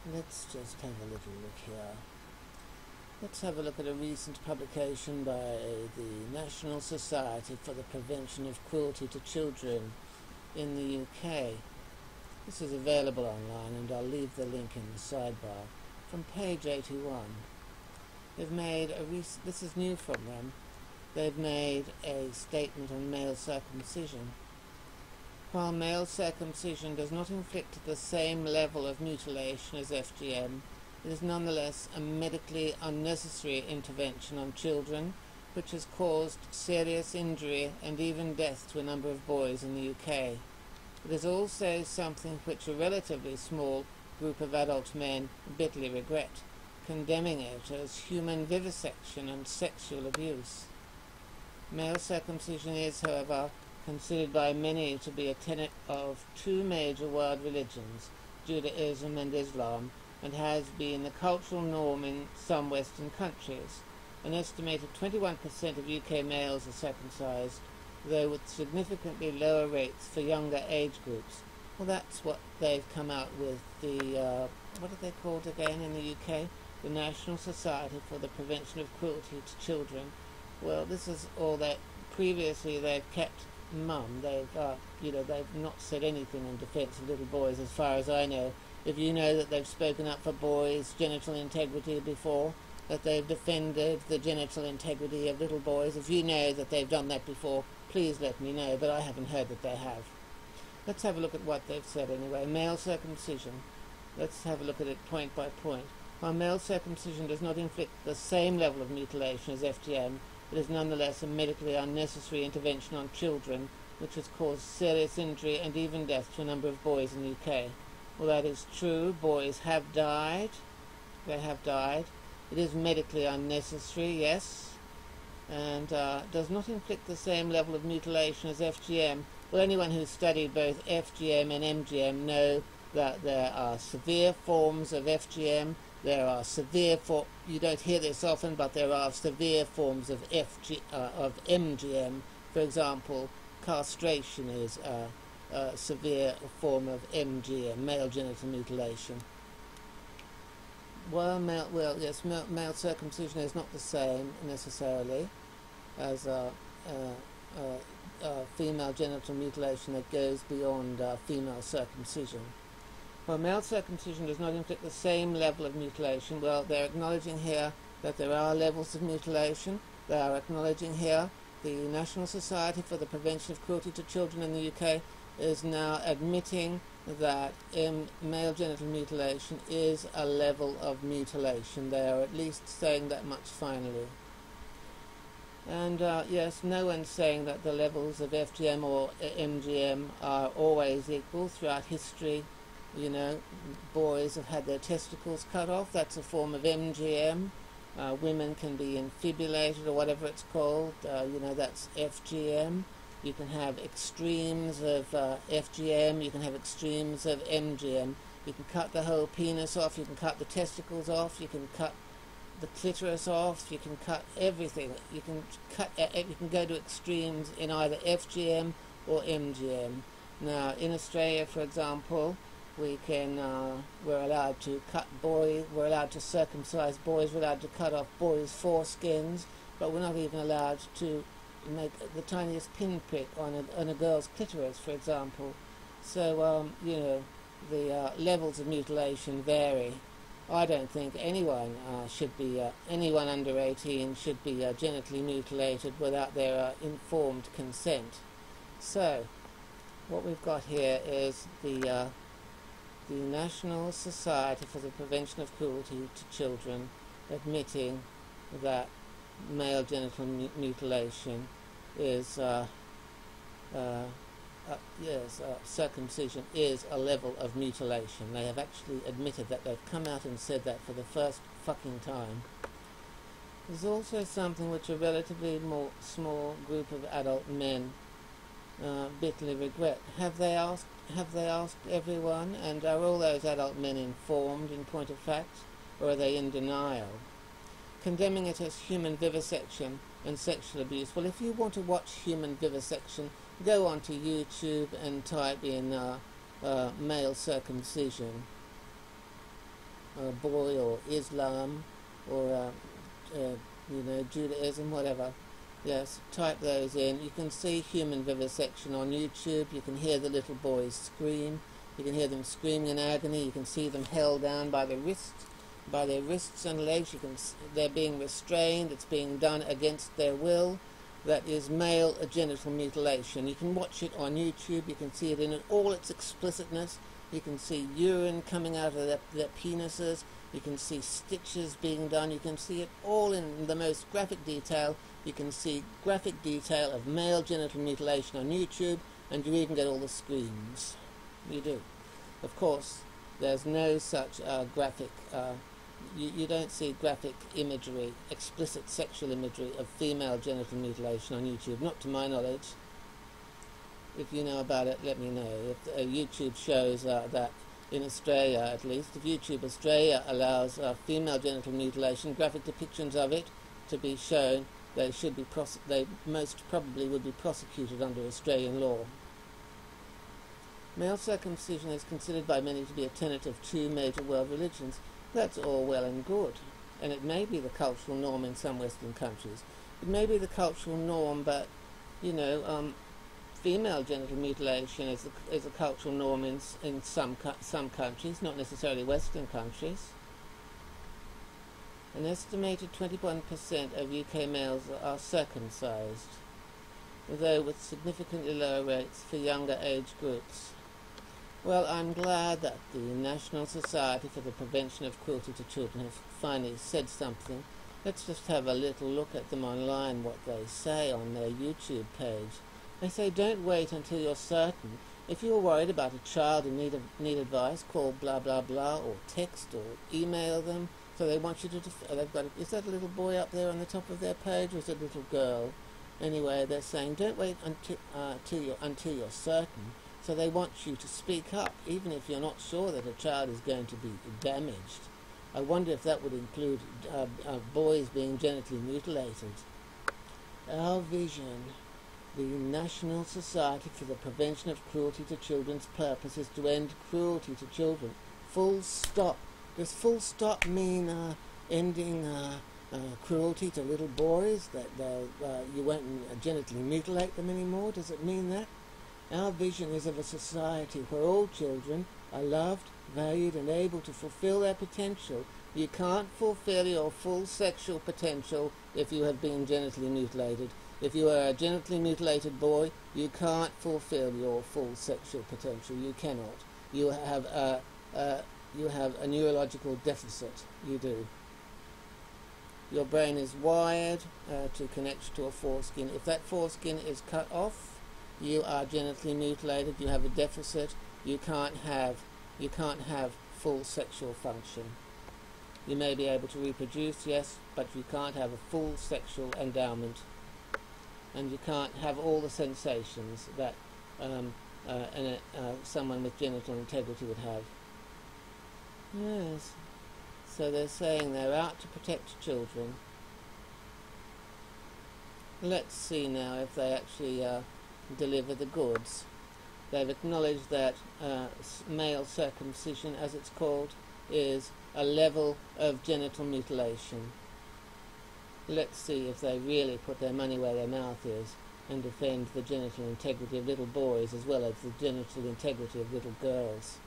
Let's just have a little look here. Let's have a look at a recent publication by the National Society for the Prevention of Cruelty to Children in the UK. This is available online, and I'll leave the link in the sidebar. From page 81, they've made this is new from them. They've made a statement on male circumcision. While male circumcision does not inflict the same level of mutilation as FGM, it is nonetheless a medically unnecessary intervention on children, which has caused serious injury and even death to a number of boys in the UK. It is also something which a relatively small group of adult men bitterly regret, condemning it as human vivisection and sexual abuse. Male circumcision is, however, considered by many to be a tenet of two major world religions, Judaism and Islam, and has been the cultural norm in some Western countries. An estimated 21% of UK males are circumcised, though with significantly lower rates for younger age groups. Well, that's what they've come out with, what are they called again in the UK? The National Society for the Prevention of Cruelty to Children. Well, this is all that previously they've kept mum. They've not said anything in defence of little boys, as far as I know. If you know that they've spoken up for boys' genital integrity before, that they've defended the genital integrity of little boys, if you know that they've done that before, please let me know, but I haven't heard that they have. Let's have a look at what they've said anyway. Male circumcision. Let's have a look at it point by point. While male circumcision does not inflict the same level of mutilation as FGM, it is nonetheless a medically unnecessary intervention on children, which has caused serious injury and even death to a number of boys in the UK. Well, that is true. Boys have died. They have died. It is medically unnecessary, yes, and does not inflict the same level of mutilation as FGM. Well, anyone who's studied both FGM and MGM know that there are severe forms of FGM. There are you don't hear this often, but there are severe forms of MGM. For example, castration is a severe form of MGM, male genital mutilation. Male circumcision is not the same necessarily as female genital mutilation that goes beyond female circumcision. While male circumcision does not inflict the same level of mutilation, well, they're acknowledging here that there are levels of mutilation. They are acknowledging here the National Society for the Prevention of Cruelty to Children in the UK is now admitting that male genital mutilation is a level of mutilation. They are at least saying that much finally. And yes, no one's saying that the levels of FGM or MGM are always equal throughout history. You know, boys have had their testicles cut off. That's a form of MGM. Women can be infibulated or whatever it's called. That's FGM. You can have extremes of FGM. You can have extremes of MGM. You can cut the whole penis off. You can cut the testicles off. You can cut the clitoris off. You can cut everything. You can go to extremes in either FGM or MGM. Now, in Australia, for example, we're allowed to cut boys, we're allowed to circumcise boys, we're allowed to cut off boys' foreskins, but we're not even allowed to make the tiniest pinprick on a girl's clitoris, for example. So, the levels of mutilation vary. I don't think anyone anyone under 18 should be genitally mutilated without their informed consent. So, what we've got here is the National Society for the Prevention of Cruelty to Children admitting that male genital mutilation is circumcision is a level of mutilation. They have actually admitted that. They've come out and said that for the first fucking time. There's also something which a relatively more small group of adult men bitterly regret. Have they asked everyone, and are all those adult men informed in point of fact, or are they in denial? Condemning it as human vivisection and sexual abuse. Well, if you want to watch human vivisection, go onto YouTube and type in male circumcision. boy, or Islam, or Judaism, whatever. Yes, type those in. You can see human vivisection on YouTube. You can hear the little boys scream. You can hear them screaming in agony. You can see them held down by their wrists and legs. They're being restrained. It's being done against their will. That is male genital mutilation. You can watch it on YouTube. You can see it in all its explicitness. You can see urine coming out of their penises. You can see stitches being done. You can see it all in the most graphic detail. You can see graphic detail of male genital mutilation on YouTube, and you even get all the screams. You do. Of course, there's no such graphic, you don't see graphic imagery, explicit sexual imagery of female genital mutilation on YouTube, not to my knowledge. If you know about it, let me know. If YouTube shows that in Australia, at least, if YouTube Australia allows female genital mutilation, graphic depictions of it to be shown, they most probably would be prosecuted under Australian law. Male circumcision is considered by many to be a tenet of two major world religions. That's all well and good, and it may be the cultural norm in some Western countries. It may be the cultural norm, but female genital mutilation is a cultural norm in some countries, not necessarily Western countries. An estimated 21% of UK males are circumcised, though with significantly lower rates for younger age groups. Well, I'm glad that the National Society for the Prevention of Cruelty to Children have finally said something. Let's just have a little look at them online, what they say on their YouTube page. They say, don't wait until you're certain. If you're worried about a child in need advice, call blah blah blah, or text or email them. So they want you to, is that a little boy up there on the top of their page, or is it a little girl? Anyway, they're saying, don't wait until you're certain. So they want you to speak up, even if you're not sure that a child is going to be damaged. I wonder if that would include boys being genitally mutilated. Our vision, the National Society for the Prevention of Cruelty to Children's purpose is to end cruelty to children. Full stop. Does full stop mean ending cruelty to little boys, that you won't genitally mutilate them anymore? Does it mean that? Our vision is of a society where all children are loved, valued, and able to fulfill their potential. You can't fulfill your full sexual potential if you have been genitally mutilated. If you are a genitally mutilated boy, you can't fulfill your full sexual potential. You cannot. You have a neurological deficit. You do. Your brain is wired to connect to a foreskin. If that foreskin is cut off, you are genitally mutilated. You have a deficit. You can't have full sexual function. You may be able to reproduce, yes, but you can't have a full sexual endowment, and you can't have all the sensations that someone with genital integrity would have. Yes. So they're saying they're out to protect children. Let's see now if they actually deliver the goods. They've acknowledged that male circumcision, as it's called, is a level of genital mutilation. Let's see if they really put their money where their mouth is and defend the genital integrity of little boys as well as the genital integrity of little girls.